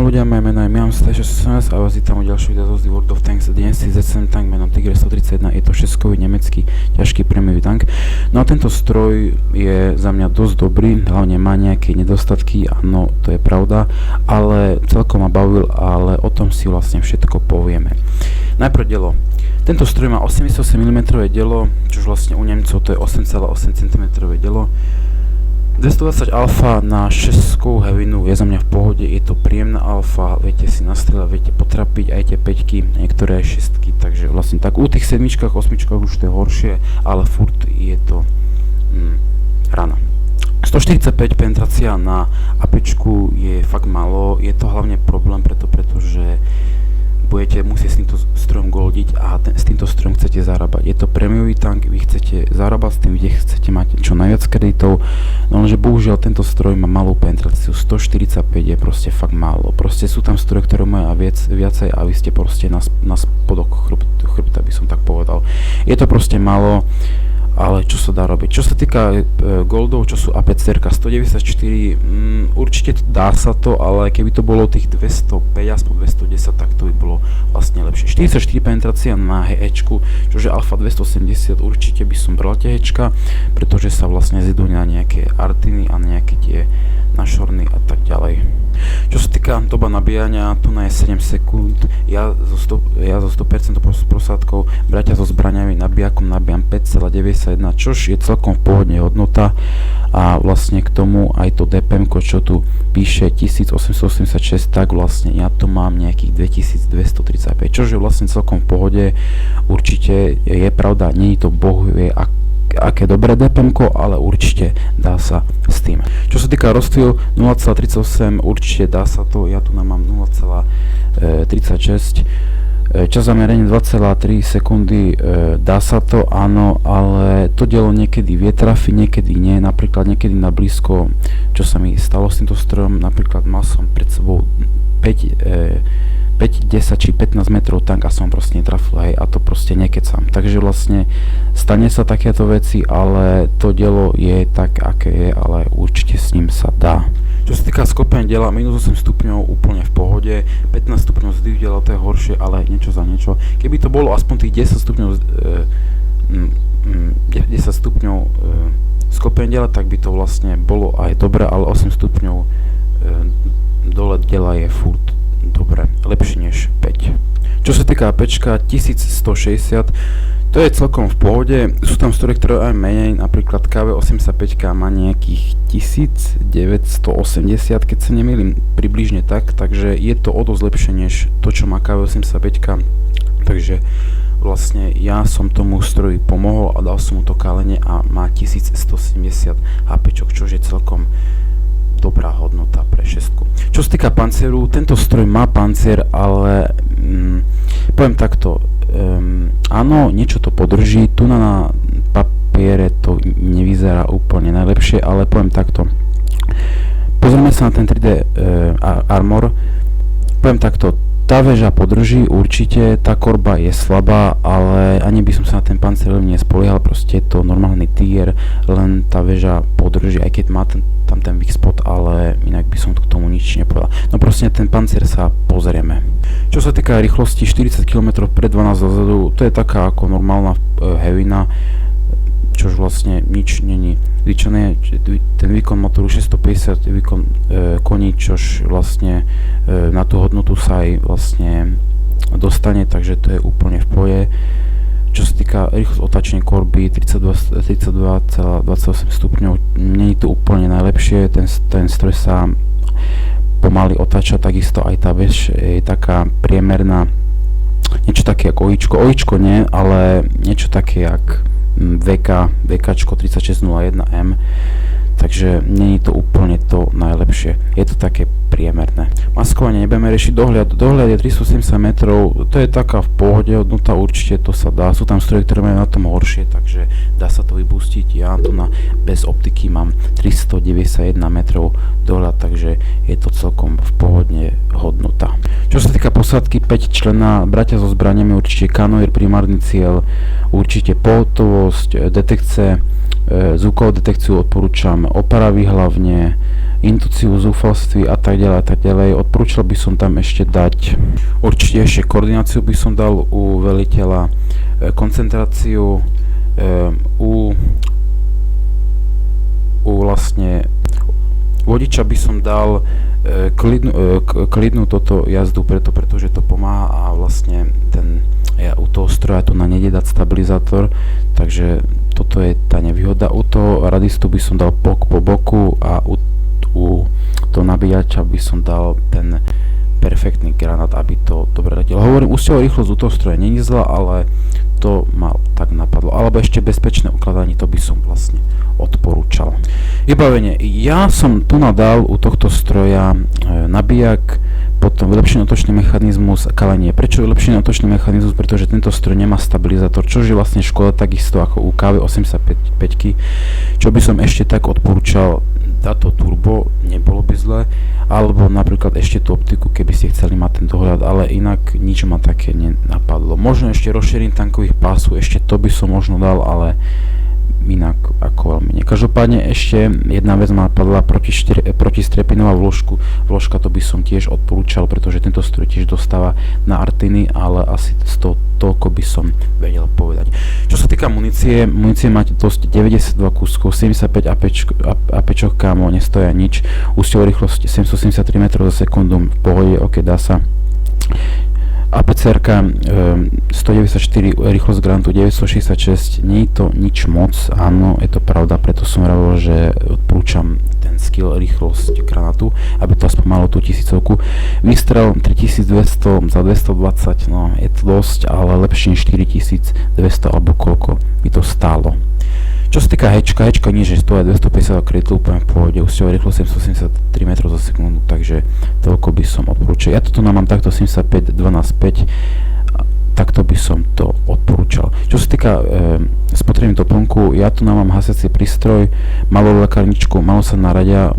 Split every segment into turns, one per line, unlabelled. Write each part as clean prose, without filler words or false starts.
ľudia, moje meno je Milan Staj618 a vás vítam u ďalšieho videa z World of Tanks. Dnes si ZSM tank menom Tiger 131, je to 6-kový nemecký ťažký prémiový tank. No a tento stroj je za mňa dosť dobrý, hlavne má nejaké nedostatky, áno, to je pravda, ale celkom ma bavil, ale o tom si vlastne všetko povieme. Najprv dielo. Tento stroj má 88 mm dielo, čož vlastne u Nemcov to je 8,8 cm dielo. 220 alfa na 6-kovú hevinu je za mňa v pohode, je to príjemná alfa, viete si nastrieľať, viete potrapiť aj tie 5-ky, niektoré aj 6-ky, takže vlastne tak u tých 7-čkách, 8-čkách už to je horšie, ale furt je to rana. 145 penetrácia na APčku je fakt málo, je to hlavne problém pretože budete musieť s týmto strojom goldiť a s týmto strojom chcete zarábať. Je to prémiový tank, vy chcete zarábať s tým, kde chcete mať čo najviac kreditov, no lenže bohužiaľ tento stroj má malú penetráciu, 145 je proste fakt málo. Proste sú tam stroje, ktoré majú viacej a vy ste proste na spodok chrbta, by som tak povedal. Je to proste málo. Ale čo sa dá robiť? Čo sa týka goldov, čo sú APCR 194, určite dá sa to, ale keby to bolo tých 205, aspoň 210, tak to by bolo vlastne lepšie. 44 penetrácia na hečku, čože alfa 270, určite by som bral tie hečka, pretože sa vlastne zjedú na nejaké artiny a nejaké tie našorny a tak ďalej. Čo sa týka doba nabíjania, tu na je 7 sekúnd, ja so 100% prosádkou, bratia so zbraňami, nabíjakom nabíjam 5,91, čož je celkom v pohodne hodnota a vlastne k tomu aj to DPM, čo tu píše 1886, tak vlastne ja to mám nejakých 2235, čož je vlastne celkom v pohode. Určite je pravda, nie je to bohvie aké dobré DPM-ko, ale určite dá sa s tým. Čo sa týka rozptyl 0,38, určite dá sa to, ja tu mám 0,36, čas zamerania 2,3 sekundy, dá sa to, áno, ale to dielo niekedy vie trafiť, niekedy nie, napríklad niekedy na blízko, čo sa mi stalo s týmto strojom, napríklad mal som pred sebou 5, 10 či 15 metrov tank a som proste netrafil, hej, a to proste nekecam. Takže vlastne stane sa takéto veci, ale to dielo je tak, aké je, ale určite s ním sa dá. Čo sa týka skopenia diela, minus 8 stupňov úplne v pohode, 15 stupňov zdvih diela, to je horšie, ale niečo za niečo. Keby to bolo aspoň tých 10 stupňov skopenia diela, tak by to vlastne bolo aj dobre, ale 8 stupňov dole diela je furt dobre, lepšie než 5. Čo sa týka APčka 1160, to je celkom v pohode, sú tam stroje, ktoré aj menej, napríklad KV85 má nejakých 1980, keď sa nemýlim, približne tak, takže je to o dosť lepšie než to, čo má KV85, takže vlastne ja som tomu stroji pomohol a dal som mu to kalenie a má 1170 APčok, čo je celkom dobrá hodnota pre šestku. Čo sa týka pancieru, tento stroj má pancier, ale poviem takto, áno, niečo to podrží, tu na papiere to nevyzerá úplne najlepšie, ale poviem takto, pozrieme sa na ten 3D armor, poviem takto, tá väža podrží určite, tá korba je slabá, ale ani by som sa na ten pancier veľmi nespoliehal, proste je to normálny Tiger, len tá väža podrží, aj keď má tam ten weak spot, ale inak by som k tomu nič nepovedal. No proste ten pancier sa pozrieme. Čo sa týka rýchlosti, 40 km pred 12 dozadu, to je taká ako normálna hevina, čož vlastne nič není zvyčajné, ten výkon motoru 650 výkon koní, čož vlastne na tú hodnotu sa aj vlastne dostane, takže to je úplne v pohode. Čo sa týka rýchlosť otáčnej korby 32,28 stupňov, nie je to úplne najlepšie, ten stroj sa pomaly otáča, takisto aj tá väž je taká priemerná, niečo také ako ojíčko nie, ale niečo také jak VKčko 3601M, takže nie je to úplne to najlepšie, je to také priemerné. Maskovanie nebudeme riešiť, dohľad je 370 metrov, to je taká v pohode hodnota, určite to sa dá, sú tam stroje, ktoré majú na tom horšie, takže dá sa to vypustiť, ja tu bez optiky mám 391 metrov dohľad, takže je to celkom v pohodne hodnota. Čo sa týka posádky 5 člena, bratia so zbraniami, určite kanoir, primárny cieľ, určite pohotovosť, detekcie, zvukovú detekciu odporúčam, opravy hlavne, intuíciu, zúfalství a tak ďalej, odporúčam odporúčal by som tam ešte dať, určite ešte koordináciu by som dal u veliteľa, koncentráciu u vlastne vodiča by som dal klidnú toto jazdu, pretože to pomáha a vlastne u toho stroja tu na nejde dať stabilizátor, takže toto je tá nevýhoda. U toho radistu by som dal po boku a u toho nabíjača by som dal ten perfektný granát, aby to dobre radilo. Hovorím, úsťová rýchlosť u toho stroja není zlá, ale to ma tak napadlo. Alebo ešte bezpečné ukladanie, to by som vlastne odporúčal. Vybavenie. Ja som tu nadal u tohto stroja nabíjak, potom vylepšený otočný mechanizmus a kalenie. Prečo vylepšený otočný mechanizmus? Pretože tento stroj nemá stabilizátor, čo je vlastne škoda, takisto ako u KV85, čo by som ešte tak odporúčal, táto turbo, nebolo by zle, alebo napríklad ešte tú optiku, keby ste chceli mať ten dohľad, ale inak nič ma také nenapadlo. Možno ešte rozšírenie tankových pásu, ešte to by som možno dal, ale inak ako veľmi nie. Každopádne ešte jedna vec ma napadla, protistriepinová vložka, to by som tiež odporúčal, pretože tento stroj tiež dostáva na artiny, ale asi toľko by som vedel povedať. Čo sa týka munície máte dosť 92 kúskov, 75 APčok, kámo, nestoja nič, úsťová rýchlosť 773 m za sekundu, v pohode, ok, dá sa. APCR-ka 194, rýchlosť grantu 966, nie je to nič moc, áno, je to pravda, preto som hovoril, že odporúčam ten skill rýchlosť granátu, aby to aspoň malo tú tisícovku. Výstrel 3200 za 220, no je to dosť, ale lepšie než 4200 alebo koľko by to stálo. Čo sa týka hečka nie, že stoja 250 kreditov, úplne v pohode, úsťová rýchlosť 783 m za sekundu, takže toľko by som odporúčal. Ja toto mám takto 75 12 5, takto by som to odporúčal. Čo sa týka spotreby doplnku, ja tu mám hasiaci prístroj, malú lekárničku, malo sa naradia,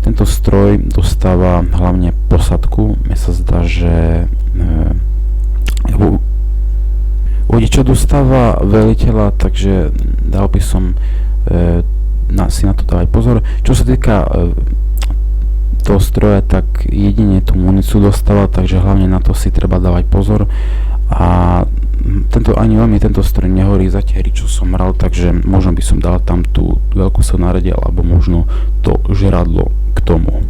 tento stroj dostáva hlavne posadku, mne sa zdá, že vodiča dostáva veliteľa, takže dal by som si na to dávať pozor. Čo sa týka toho stroja, tak jedine tú muníciu dostáva, takže hlavne na to si treba dávať pozor. A ani veľmi tento stroj nehorí zatiaľ, čo som hral, takže možno by som dal tam tú veľkú sonárade, alebo možno to žeradlo k tomu.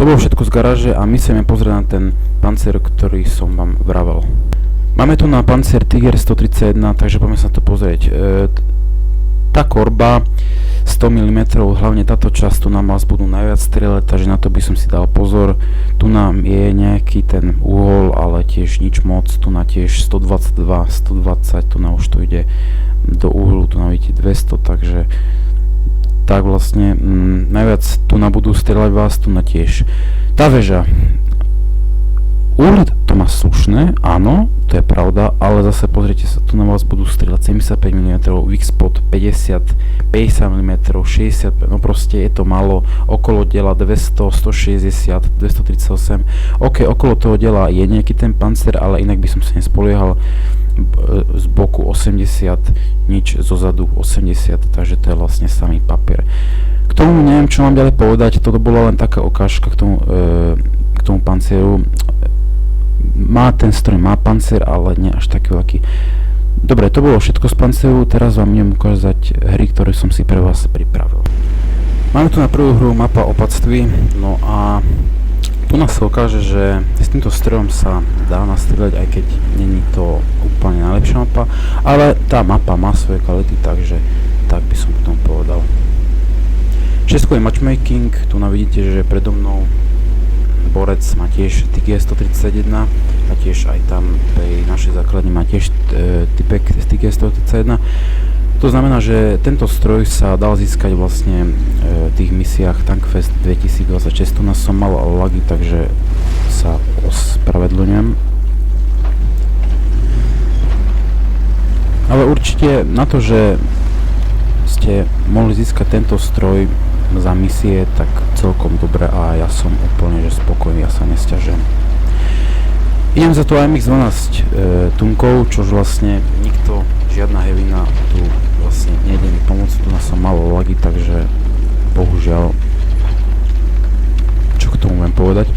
To bolo všetko z garáže a my sa ideme pozrieť na ten pancer, ktorý som vám vravel. Máme tu na Panzer Tiger 131, takže poďme sa to pozrieť. Tá korba 100 mm, hlavne táto časť, tu nám vás budú najviac strieľať, takže na to by som si dal pozor. Tu nám je nejaký ten uhol, ale tiež nič moc, tu na tiež 122, 120, tu na už to ide do uhlu, tu na vidíte 200, takže tak vlastne najviac tu na budú strieľať vás, tu na tiež. Tá väža, úhľad to má slušné, áno, to je pravda, ale zase pozrite sa, tu na vás budú strieľať 75 mm, X-Spot 50 mm, 65, no proste je to málo, okolo diela 200, 160, 238, ok, okolo toho diela je nejaký ten pancer, ale inak by som sa nespoliehal, z boku 80, nič zozadu 80, takže to je vlastne samý papier. K tomu neviem, čo mám ďalej povedať, toto bola len taká ukážka k tomu pancieru. Ten stroj má pancer, ale nie až taký veľký. Dobre, to bolo všetko z panceru, teraz vám idem ukázať hry, ktoré som si pre vás pripravil. Máme tu na prvú hru mapa opatství, no a tu nás sa ukáže, že s týmto strojom sa dá nastrieľať, aj keď není to úplne najlepšia mapa, ale tá mapa má svoje kvality, takže tak by som potom povedal. Česko je matchmaking, tu vidíte, že predo mnou borec má tiež Tiger 131 a tiež aj tam pri našej základni má tiež typek Tiger 131. To znamená, že tento stroj sa dal získať vlastne v tých misiách Tankfest 2026. Tu nás som mal lagy, takže sa ospravedlňujem. Ale určite na to, že ste mohli získať tento stroj za misie, tak celkom dobre a ja som úplne že spokojný, ja sa nesťažujem. Idem za to AMX-12 tunkov, čož vlastne nikto, žiadna hevina tu vlastne nejde mi pomôcť, tu som mal lagy, takže bohužiaľ. Čo k tomu viem povedať.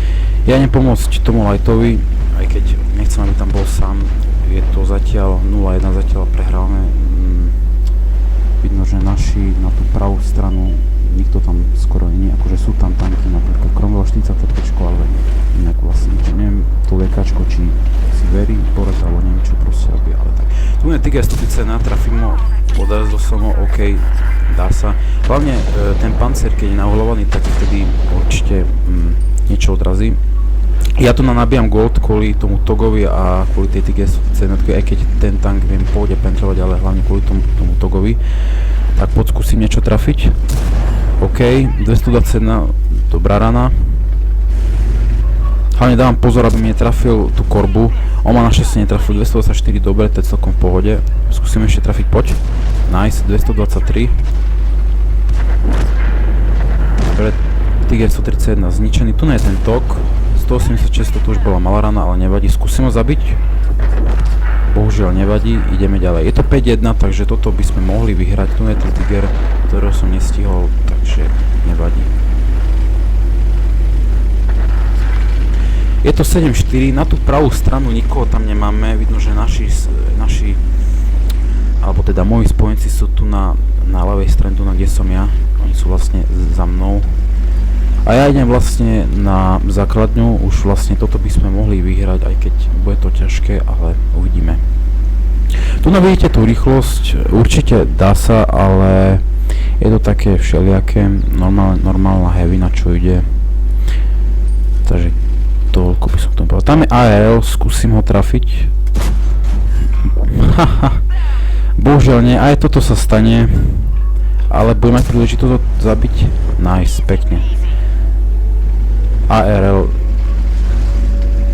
Ja idem pomôcť tomu Lightovi, aj keď nechcem, aby tam bol sám. Je to zatiaľ 0-1, zatiaľ prehráme. Vidno, že naši na tú pravú stranu nikto tam skoro nie, akože sú tam tanky, napríklad Cromwell 45, ale inak vlastne, neviem to VKčko, či si verí Boris, alebo neviem čo proste robí, ale tak. Tu je Tiger 130, trafím ho, podarazil som ho, OK, dá sa. Hlavne ten pancer, keď je nauhlovaný, tak vtedy určite niečo odrazí. Ja tu nabíjam gold kvôli tomu Togovi a kvôli tej Tiger 130, aj keď ten tank viem pôjde pentrovať, ale hlavne kvôli tomu Togovi. Tak poď skúsim niečo trafiť. OK, 221, dobrá rana. Hlavne dávam pozor, aby mi netrafil tú korbu. On ma našťastie netrafil, 224, dobre, to je celkom v pohode. Skúsim ešte trafiť, poď. Nice, 223. Dobre, Tiger 131 zničený, tu nie je ten tok. 186, to už bola malá rana, ale nevadí. Skúsim ho zabiť. Bohužiaľ nevadí, ideme ďalej. Je to 5-1, takže toto by sme mohli vyhrať. Tu je ten Tiger, ktorého som nestihol, takže nevadí. Je to 7-4, na tú pravú stranu nikoho tam nemáme. Vidno, že naši alebo teda moji spojenci sú tu na ľavej strane, tu kde som ja. Oni sú vlastne za mnou. A ja idem vlastne na základňu, už vlastne toto by sme mohli vyhrať, aj keď bude to ťažké, ale uvidíme. Tu vidíte tú rýchlosť, určite dá sa, ale je to také všelijaké, normálna heavy, na čo ide. Takže toľko by som k tomu povedal. Tam je ARL, skúsim ho trafiť. Bohužiaľ nie, aj toto sa stane, ale budem mať príležitosť to zabiť. Nice, pekne. ARL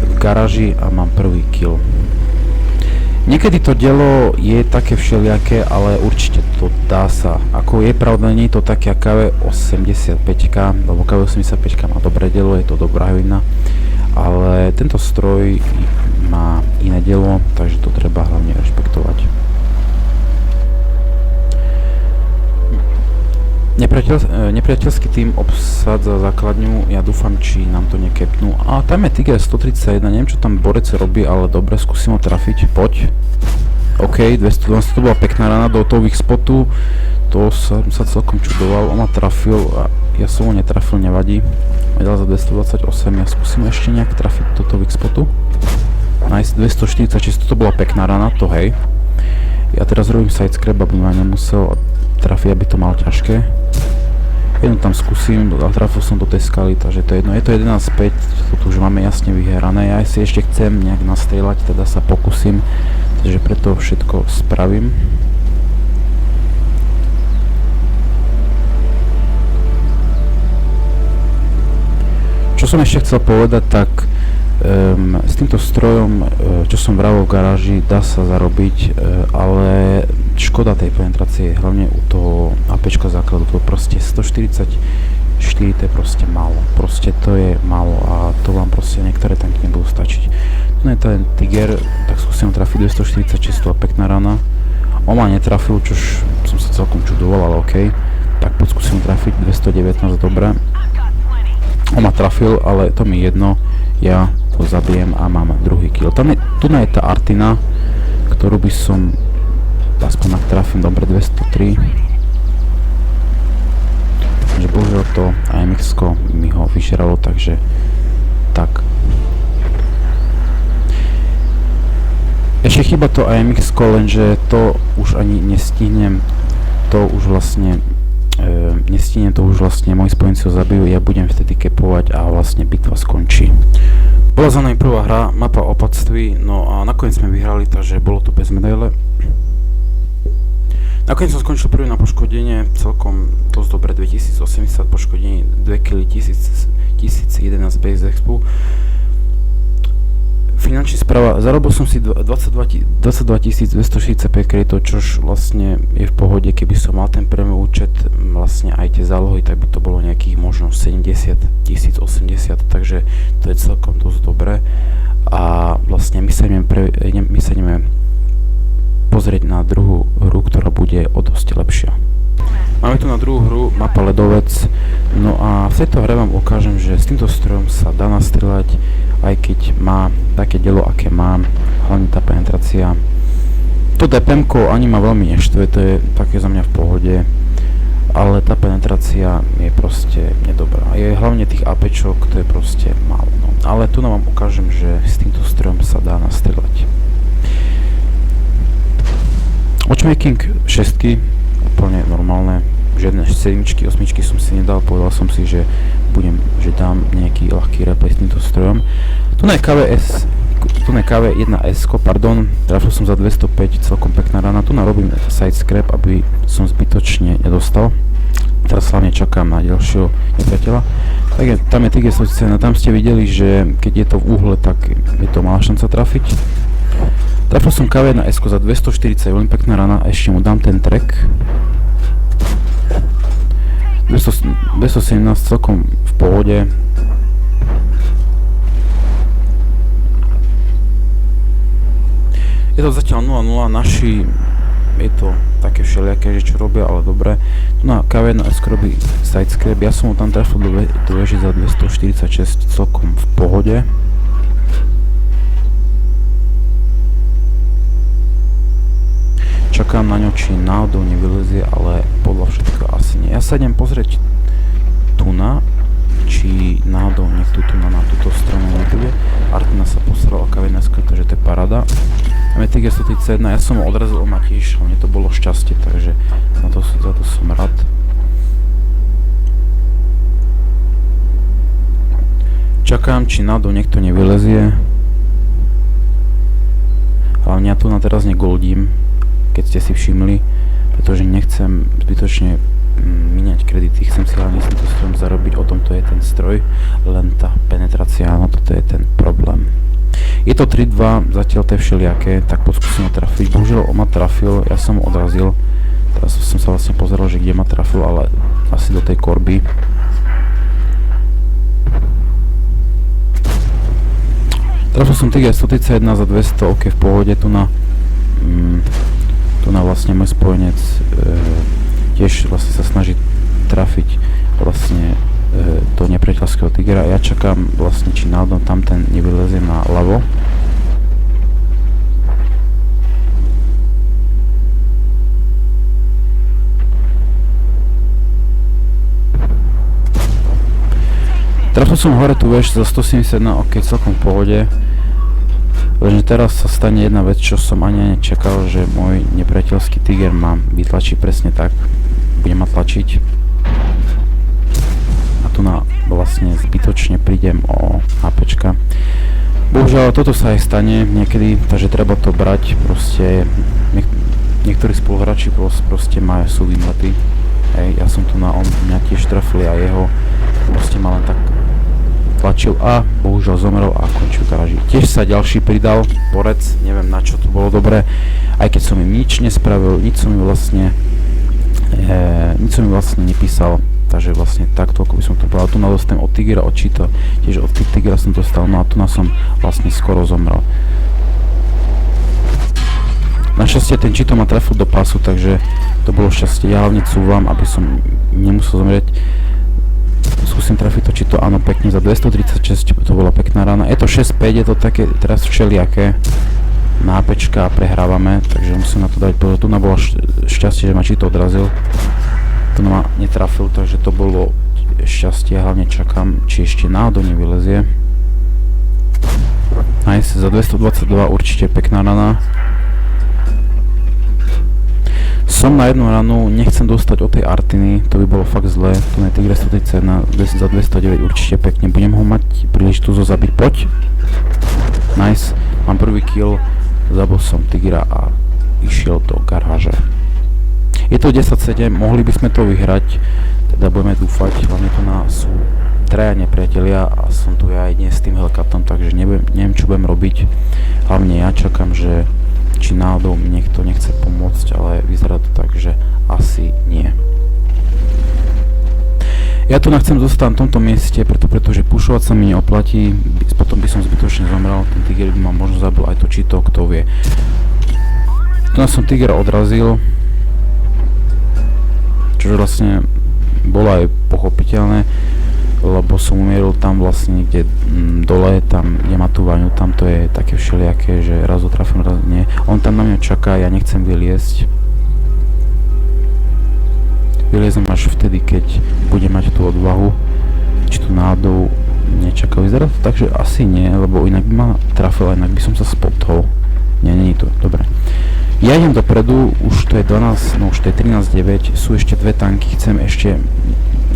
v garáži a mám prvý kill. Niekedy to dielo je také všelijaké, ale určite to dá sa. Ako je pravda, nie je to také KV85, lebo KV85 má dobré dielo, je to dobrá hevina, ale tento stroj má iné dielo, takže to treba hlavne rešpektovať. Nepriateľský tým obsádza základňu, ja dúfam, či nám to nekepnú. A tam je Tiger 131, neviem čo tam borec robí, ale dobre, skúsim ho trafiť, poď. OK, 212, to bola pekná rana do toho weak spotu, to som sa celkom čudoval, on ma trafil a ja som ho netrafil, nevadí. Medal za 228, ja skúsim ešte nejak trafiť do toho weak spotu. Nice, 246, to bola pekná rana, to hej. Ja teraz robím side scrap, aby ma nemusel trafiť, aby to mal ťažké. Jedno tam skúsim, trafil som do tej skaly, takže to je jedno. Je to 11-5, toto už máme jasne vyhrané. Ja si ešte chcem nejak nastrieľať, teda sa pokúsim, takže preto všetko spravím. Čo som ešte chcel povedať, tak s týmto strojom, čo som vravel v garáži, dá sa zarobiť, ale škoda tej penetrácie, hlavne u toho APčka základu, to proste 144, to je proste málo, proste to je málo a to vám proste niektoré tanky nebudú stačiť. Tu je ten Tiger, tak skúsim trafiť 246, to je pekná rana. On ma netrafil, čož som sa celkom čudoval, ale OK, tak poď skúsim trafiť 219, dobre. On ma trafil, ale to mi jedno, ja to zabijem a mám druhý kill. Tu je tá Artina, ktorú by som aspoň ak trafím, dobre, 203. Takže bohužiaľ to AMX-ko mi ho vyžralo, takže tak. Ešte chýba to AMX-ko, lenže to už ani nestihnem, to už vlastne moji spojenci ho zabijú, ja budem vtedy kepovať a vlastne bitva skončí. Bola za nami prvá hra, mapa opatství, no a nakoniec sme vyhrali, takže bolo to bez medaile. Nakoniec som skončil prvý na poškodenie, celkom dosť dobre, 2080 poškodení, 2 kg, 1011 base expu. Finančná správa, zarobil som si 22 245 kreditov, čož vlastne je v pohode, keby som mal ten prémiový účet, vlastne aj tie zálohy, tak by to bolo nejakých možno 70 000, 80, takže to je celkom dosť dobré. A vlastne my sa ideme pozrieť na druhú hru, ktorá bude o dosť lepšia. Máme tu na druhú hru mapa Ledovec, no a v tejto hre vám ukážem, že s týmto strojom sa dá nastrieľať, aj keď má také dielo, aké má, hlavne tá penetrácia. To DPM-ko ani ma veľmi neštve, to je také za mňa v pohode, ale tá penetrácia je proste nedobrá. Je hlavne tých APčok, to je proste málo. No. Ale tu vám ukážem, že s týmto strojom sa dá nastrieľať. Watchmaking 6, úplne normálne, žiadne 7, 8 som si nedal, povedal som si, že dám nejaký ľahký replay s týmto strojom. Tu na KV1S, pardon, trafil som za 205, celkom pekná rana, tu narobím side scrap, aby som zbytočne nedostal. Teraz hlavne čakám na ďalšieho nepriateľa. Takže tam je Tiger 131, tam ste videli, že keď je to v uhle, tak je to malá šanca trafiť. Trafil som KV1S za 240, veľmi pekná rana, ešte mu dám ten track. 217 celkom v pohode. Je to zatiaľ 0-0, naši je to také všelijaké, že čo robia, ale dobre. Tu na KV1S robí side scrap, ja som ho tam trafil do veži za 246, celkom v pohode. Čakám na ňo, či náhodou nevylezie, ale podľa všetkého asi nie. Ja sa idem pozrieť tuna, či náhodou niekto tuna na túto stranu nebude. Artina sa posral o KV1S, takže to je paráda. Tam je Tiger 131, ja som ho odrazil, on ma tiež, mne to bolo šťastie, takže za to som rád. Čakám, či náhodou niekto nevylezie. Hlavne ja tu na teraz negoldím, keď ste si všimli, pretože nechcem zbytočne míňať kredity, chcem si hlavne s týmto strojom zarobiť, o tom to je ten stroj, len tá penetrácia, no toto je ten problém. Je to 3-2, zatiaľ to je všelijaké, tak skúsim ho trafiť, bohužiaľ on ma trafil, ja som ho odrazil, teraz som sa vlastne pozeral, že kde ma trafil, ale asi do tej korby. Trafil som Tiger 131 za 200, ok, v pohode, tu na vlastne môj spojenec tiež vlastne sa snaží trafiť vlastne do nepriateľského Tigera. Ja čakám vlastne, či náhodou tam ten nevylezie na ľavo. Trafil som hore tú veš za 171, ok, celkom v pohode. Lenže teraz sa stane jedna vec, čo som ani nečakal, že môj nepriateľský Tiger ma vytlačí presne tak. Bude ma tlačiť. A tu na vlastne zbytočne prídem o APčka. Bohužiaľ, toto sa aj stane niekedy, takže treba to brať. Proste niektorí spoluhráči proste sú vymletí. Hej, ja som tu na mňa tiež trafili a jeho proste ma len tak tlačil a bohužiaľ zomrel a končil v garáži. Tiež sa ďalší pridal, borec, neviem na čo to bolo dobré, aj keď som im nič nespravil, nič som mi vlastne nepísal, takže vlastne takto, ako by som to povedal. Tu dostanem od Tigera, od Cheeto, tiež od Tigera som dostal, no a tu som vlastne skoro zomrel. Našťastie ten Cheeto ma trafil do pasu, takže to bolo šťastie, ja hlavne cúvam, aby som nemusel zomrieť. Skúsim trafiť to, či to áno, pekne za 236, to bola pekná rána. Je to 6-5, je to také teraz všelijaké na APčka a prehrávame, takže musím na to dať pozor. Tu bolo šťastie, že ma či to odrazil. Tu ma netrafil, takže to bolo šťastie, hlavne čakám, či ešte náhodou nevylezie. Nice, za 222 určite pekná rana. Som na jednu ranu, nechcem dostať od tej Artiny, to by bolo fakt zlé. Tu je Tiger 131 za 209 určite pekne, budem ho mať príležitosť ho zabiť, poď. Nice, mám prvý kill, zabil som Tigera a išiel do garáže. Je to 10-7, mohli by sme to vyhrať, teda budeme dúfať, hlavne tu sú traja nepriatelia a som tu ja aj dnes s tým Hellcatom, takže neviem čo budem robiť. Hlavne ja čakám, že či náhodou mi niekto nechce pomôcť, ale vyzerá to tak, že asi nie. Ja tu chcem zostať na tomto mieste, pretože pušovať sa mi neoplatí, potom by som zbytočne zomrel, ten Tiger by ma možno zabil aj to Cheeto, kto vie. Tu som Tigera odrazil, Čože vlastne bolo aj pochopiteľné, lebo som umieril tam vlastne niekde dole, tam kde má tú vaňu, tam to je také všelijaké, že raz ho trafím, raz nie. On tam na mňa čaká, ja nechcem vyliesť. Vyliezem až vtedy, keď bude mať tú odvahu, či tú nádou nečakal. Vyzerá to tak, že asi nie, lebo inak by ma trafil, inak by som sa spotol. Nie, nie je to, dobre. Ja idem dopredu, už to je 12, no už to je 13:09, sú ešte dve tanky, chcem ešte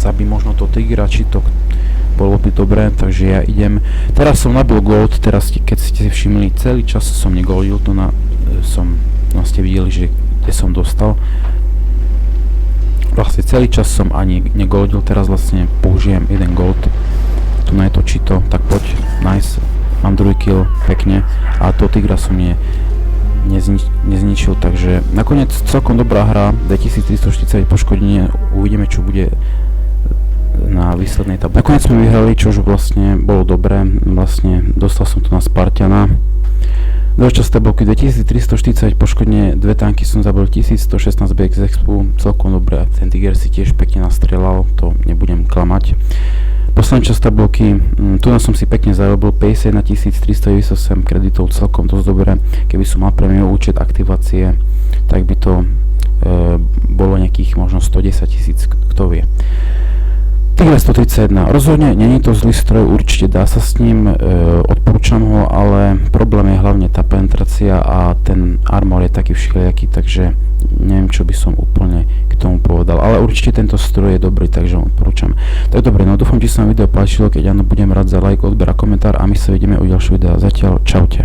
zabiť možno to Tigra, či to bolo by dobré, takže ja idem. Teraz som nabil gold, teraz keď ste si všimli, celý čas som negoldil, to ste videli, že kde som dostal. Vlastne celý čas som ani negoldil, teraz vlastne použijem jeden gold. Tu na je to Cheeto, tak poď, nice, mám druhý kill, pekne, a to Tigra som nezničil, takže nakoniec celkom dobrá hra, 2340 poškodenie, uvidíme čo bude na výslednej tabulke. Nakoniec sme vyhrali, čo už vlastne bolo dobré, vlastne dostal som tu na Spartiana. Druhá časť tabulky 2340 poškodenie, dve tanky som zabil, 1116 BX expu, celkom dobré, ten Tiger si tiež pekne nastrelal, to nebudem klamať. Posledná časť tabulky, tu som si pekne zarobil 51 398 kreditov, celkom dosť dobré. Keby som mal premium účet aktivácie, tak by to bolo nejakých možno 110 000, kto vie. Tigra 131, rozhodne není to zlý stroj, určite dá sa s ním, odporúčam ho, ale problém je hlavne tá penetrácia a ten armor je taký všelijaký, takže neviem, čo by som úplne k tomu povedal, ale určite tento stroj je dobrý, takže ho odporúčam. Tak dobre, no dúfam, že sa vám video páčilo, keď áno, budem rád za like, odber a komentár a my sa vidíme u ďalšieho videa. Zatiaľ, čaute.